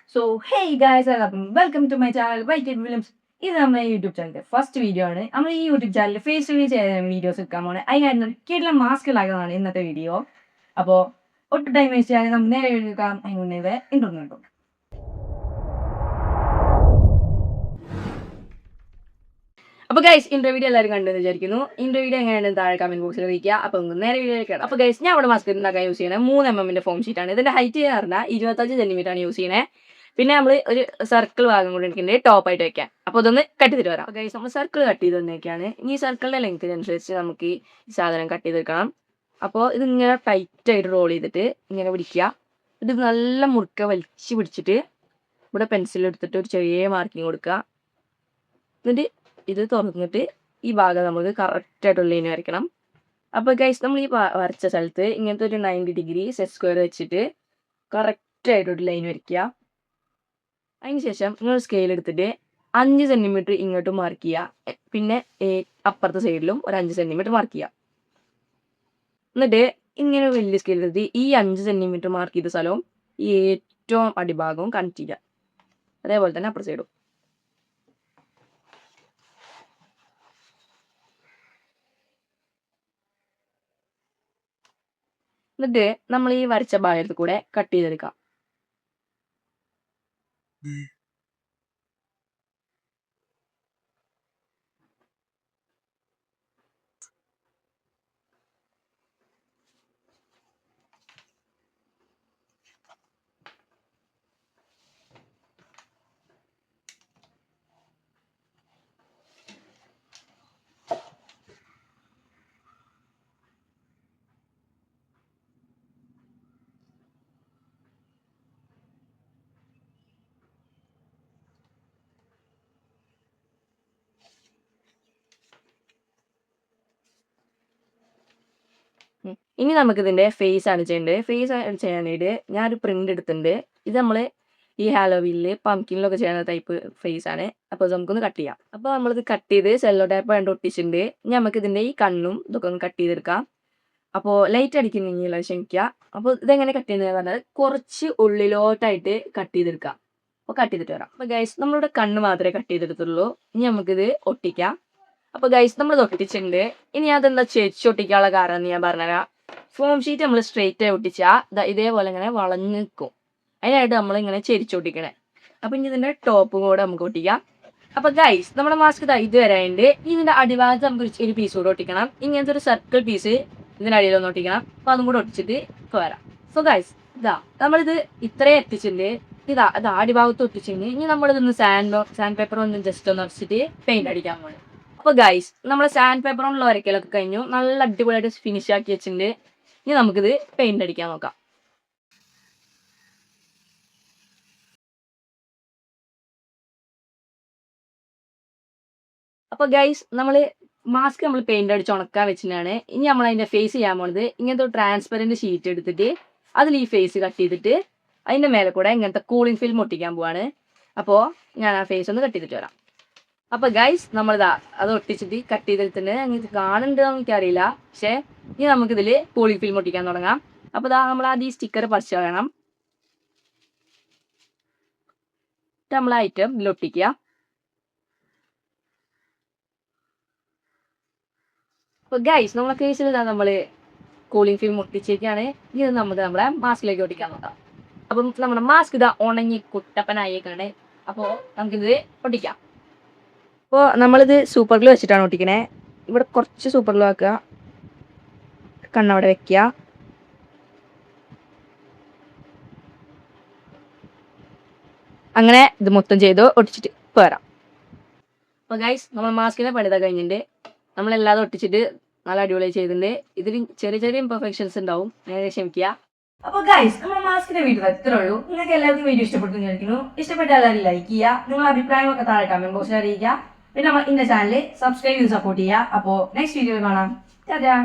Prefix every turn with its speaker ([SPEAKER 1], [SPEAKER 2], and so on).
[SPEAKER 1] So, hey guys, welcome to my channel, White Williams. ഇത് നമ്മുടെ YouTube ചാനലിന്റെ first video ആണ്. നമ്മൾ ഈ യൂട്യൂബ് ചാനലിൽ ഫേസ് റിവ്യൂ ചെയ്ത വീഡിയോസ് എടുക്കാൻ പോകുന്നത്. അതിനായിരുന്നു കിടിലൻ മാസ്ക് ഉണ്ടാക്കുന്നതാണ് ഇന്നത്തെ വീഡിയോ. അപ്പോൾ ഒട്ടും ടൈം വേസ്റ്റ് ചെയ്യാതെ നമുക്ക് നേരെ എടുക്കാം. അതിന് മുന്നേ ഇൻട്രോ കിട്ടും. അപ്പോൾ ഗൈസ് ഇൻട്രോ വീഡിയോ എല്ലാവരും കണ്ടെന്ന് വിചാരിക്കുന്നു. ഇൻട്രോ വീഡിയോ എങ്ങനെയാണ് താഴെ കമന്റ് ബോക്സിൽ അറിയിക്കുക. അപ്പോൾ നേരെ വീഡിയോ കേൾക്കാം. അപ്പോൾ ഗൈസ് ഞാൻ അവിടെ മാസ്ക് ഉണ്ടാക്കാൻ യൂസ് ചെയ്യുന്നത് 3mm ഫോം ഷീറ്റാണ്. ഇതിന്റെ ഹൈറ്റ് എന്ന് പറഞ്ഞാൽ 25 cm ആണ് യൂസ് ചെയ്യുന്നത്. പിന്നെ നമ്മൾ ഒരു സർക്കിൾ ഭാഗം കൂടി എടുക്കേണ്ടത് ടോപ്പായിട്ട് വെക്കാം. അപ്പോൾ അതൊന്ന് കട്ട് ചെയ്തിട്ട് വരാം. ഗൈസ് നമ്മൾ സർക്കിൾ കട്ട് ചെയ്ത് തന്നേക്കാണ്. ഈ സർക്കിളിന്റെ ലെങ്ത്തിനനുസരിച്ച് നമുക്ക് ഈ സാധനം കട്ട് ചെയ്തെടുക്കണം. അപ്പോൾ ഇതിങ്ങനെ ടൈറ്റായിട്ട് റോൾ ചെയ്തിട്ട് ഇങ്ങനെ പിടിക്കുക. ഇത് നല്ല മുറുക്ക വലിച്ച് പിടിച്ചിട്ട് ഇവിടെ പെൻസിൽ എടുത്തിട്ട് ഒരു ചെറിയ മാർക്കിങ് കൊടുക്കുക. എന്നിട്ട് ഇത് തുറന്നിട്ട് ഈ ഭാഗം നമുക്ക് കറക്റ്റായിട്ടുള്ള ലൈൻ വരയ്ക്കണം. അപ്പോൾ ഗൈസ് നമ്മൾ ഈ വരച്ച സ്ഥലത്ത് ഇങ്ങനത്തെ ഒരു 90 ഡിഗ്രി സെറ്റ് സ്ക്വയർ വെച്ചിട്ട് കറക്റ്റായിട്ടൊരു ലൈൻ വരയ്ക്കുക. അതിനുശേഷം നിങ്ങൾ സ്കെയിൽ എടുത്തിട്ട് 5 cm ഇങ്ങോട്ട് മാർക്ക് ചെയ്യുക. പിന്നെ അപ്പുറത്തെ സൈഡിലും ഒരു 5 cm മാർക്ക് ചെയ്യുക. എന്നിട്ട് ഇങ്ങനെ വലിയ സ്കെയിൽ എടുത്ത് ഈ 5 cm മാർക്ക് ചെയ്ത സ്ഥലവും ഈ ഏറ്റവും അടിഭാഗവും കണക്ട് ചെയ്യുക. അതേപോലെ തന്നെ അപ്പുറത്തെ സൈഡും. എന്നിട്ട് നമ്മൾ ഈ വരച്ച ഭാഗത്ത് കൂടെ കട്ട് ചെയ്തെടുക്കാം. ഇനി നമുക്കിതിൻ്റെ ഫേസ് ആണ് ചെയ്യേണ്ടത്. ഫേസ് ചെയ്യാനായിട്ട് ഞാനൊരു പ്രിന്റ് എടുത്തിട്ടുണ്ട്. ഇത് നമ്മൾ ഈ ഹാലോവീനിൽ പംകിനിലൊക്കെ ചെയ്യുന്ന ടൈപ്പ് ഫേസ് ആണ്. അപ്പോൾ ഇത് നമുക്കൊന്ന് കട്ട് ചെയ്യാം. അപ്പോൾ നമ്മളിത് കട്ട് ചെയ്ത് സെല്ലോ ടൈപ്പ് കണ്ട് ഒട്ടിച്ചിട്ടുണ്ട്. ഇനി നമുക്കിതിൻ്റെ ഈ കണ്ണും ഇതൊക്കെ ഒന്ന് കട്ട് ചെയ്തെടുക്കാം. അപ്പോൾ ലൈറ്റ് അടിക്കുന്നെങ്കിൽ ക്ഷമിക്കുക. അപ്പോൾ ഇതെങ്ങനെ കട്ട് ചെയ്യുന്നത് പറഞ്ഞാൽ കുറച്ച് ഉള്ളിലോട്ടായിട്ട് കട്ട് ചെയ്തെടുക്കാം. അപ്പോൾ കട്ട് ചെയ്തിട്ട് വരാം. അപ്പോൾ ഗൈസ് നമ്മളിവിടെ കണ്ണ് മാത്രമേ കട്ട് ചെയ്തെടുത്തുള്ളൂ. ഇനി നമുക്കിത് ഒട്ടിക്കാം. അപ്പോൾ ഗൈസ് നമ്മളിത് ഒട്ടിച്ചിട്ടുണ്ട്. ഇനി അതെന്താ ഒട്ടിക്കാനുള്ള കാരണം എന്ന് ഞാൻ പറഞ്ഞുതരാം. ഫോം ഷീറ്റ് നമ്മൾ സ്ട്രെയിറ്റ് ആയി ഒട്ടിച്ചാൽ ഇതേപോലെ ഇങ്ങനെ വളഞ്ഞു നിൽക്കും. അതിനായിട്ട് നമ്മളിങ്ങനെ ചെരിച്ചൊട്ടിക്കണേ. അപ്പോൾ ഇനി ഇതിൻ്റെ ടോപ്പ് കൂടെ നമുക്ക് ഒട്ടിക്കാം. അപ്പോൾ ഗൈസ് നമ്മുടെ മാസ്ക് ഇത് വരാനുണ്ട്. ഇതിൻ്റെ അടിഭാഗത്ത് നമുക്ക് ഒരു പീസ് കൂടെ ഒട്ടിക്കണം. ഇങ്ങനത്തെ ഒരു സർക്കിൾ പീസ് ഇതിൻ്റെ അടിയിലൊന്ന് ഒട്ടിക്കണം. അപ്പോൾ അതും കൂടെ ഒട്ടിച്ചിട്ട് ഇപ്പോൾ വരാം. സോ ഗൈസ് നമ്മളിത് ഇത്രയും എത്തിച്ചിട്ടുണ്ട്. ഇതാ അടിഭാഗത്ത് ഒട്ടിച്ചിട്ടുണ്ട്. ഇനി നമ്മളിതൊന്ന് സാൻഡ് പേപ്പർ ഒന്ന് ജസ്റ്റ് ഒന്ന് അടിച്ചിട്ട് പെയിന്റ് അടിക്കാൻ പോകും. അപ്പോൾ ഗൈസ് നമ്മൾ സാൻഡ് പേപ്പർ കൊണ്ടുള്ള വരയ്ക്കലൊക്കെ കഴിഞ്ഞു. നല്ല അടിപൊളിയായിട്ട് ഫിനിഷ് ആക്കി വെച്ചിട്ടുണ്ട്. ഇനി നമുക്കിത് പെയിന്റ് അടിക്കാൻ നോക്കാം. അപ്പോൾ ഗൈസ് മാസ്ക് നമ്മൾ പെയിന്റ് അടിച്ച് ഉണക്കാൻ വെച്ചിട്ടാണ്. ഇനി നമ്മൾ അതിന്റെ ഫേസ് ചെയ്യാൻ പോകുന്നത് ഇങ്ങനത്തെ ഒരു ട്രാൻസ്പെറന്റ് ഷീറ്റ് എടുത്തിട്ട് അതിൽ ഈ ഫേസ് കട്ട് ചെയ്തിട്ട് അതിന്റെ മേലെ കൂടെ ഇങ്ങനത്തെ കൂളിംഗ് ഫിലിം ഒട്ടിക്കാൻ പോവാണ്. അപ്പോൾ ഞാൻ ആ ഫേസ് ഒന്ന് കട്ട് ചെയ്തിട്ട് വരാം. അപ്പോൾ ഗൈസ് അത് ഒട്ടിച്ചിട്ട് കട്ട് ചെയ്തിട്ടുണ്ട്. അങ്ങനെ കാണുന്നുണ്ടെന്ന് എനിക്കറിയില്ല. പക്ഷേ ഇനി നമുക്കിതിൽ കൂളിംഗ് ഫിലിം ഒട്ടിക്കാൻ തുടങ്ങാം. അപ്പോൾ നമ്മൾ ആദ്യം ഈ സ്റ്റിക്കർ പറിച്ച് വേണം. നമ്മൾ ഐറ്റം ഇതിൽ ഒട്ടിക്കുക. അപ്പോൾ ഗൈസ് നമ്മളെ കേസിൽ നമ്മൾ കൂളിംഗ് ഫിലിം ഒട്ടിച്ചിരിക്കുകയാണ്. ഇത് നമുക്ക് നമ്മുടെ മാസ്കിലേക്ക് ഒട്ടിക്കാൻ നോക്കാം. അപ്പം നമ്മുടെ മാസ്ക് ഉണങ്ങി കുട്ടപ്പനായേക്കാണ്. അപ്പോൾ നമുക്കിത് ഒട്ടിക്കാം. അപ്പോൾ നമ്മളിത് സൂപ്പർ ഗ്ലൂ വെച്ചിട്ടാണ് ഒട്ടിക്കണേ. ഇവിടെ കുറച്ച് സൂപ്പർ ഗ്ലൂ ആക്കുക. കണ്ണവിടെ വെക്കുക. അങ്ങനെ ഇത് മൊത്തം ചെയ്ത് ഒട്ടിച്ചിട്ട് പോരാം. അപ്പോൾ ഗൈസ് നമ്മൾ മാസ്കിനെ പണിത കഴിഞ്ഞിട്ടുണ്ട്. നമ്മളെല്ലാതും ഒട്ടിച്ചിട്ട് നല്ല അടിപൊളിയായി ചെയ്തിട്ടുണ്ട്. ഇതിൽ ചെറിയ ചെറിയ ഇംപെർഫെക്ഷൻസ് ഉണ്ടാവും. നേരെ ക്ഷമിക്കുക. അപ്പോൾ ഗൈസ് നമ്മുടെ മാസ്കിന്റെ വീഡിയോ ഇത്രേ ഉള്ളൂ. നിങ്ങൾക്ക് എല്ലാവർക്കും വീഡിയോ ഇഷ്ടപ്പെട്ടു വിചാരിക്കുന്നു. ഇഷ്ടപ്പെട്ട എല്ലാവരും ലൈക്ക് ചെയ്യുക. നിങ്ങളുടെ അഭിപ്രായമൊക്കെ താഴെ കമന്റ് ബോക്സിൽ അറിയിക്കുക. പിന്നെ നമ്മൾ ഇന്ന ചാനൽ സബ്സ്ക്രൈബ് ചെയ്ത് സപ്പോർട്ട് ചെയ്യുക. അപ്പോൾ നെക്സ്റ്റ് വീഡിയോ കാണാം. ടാറ്റാ.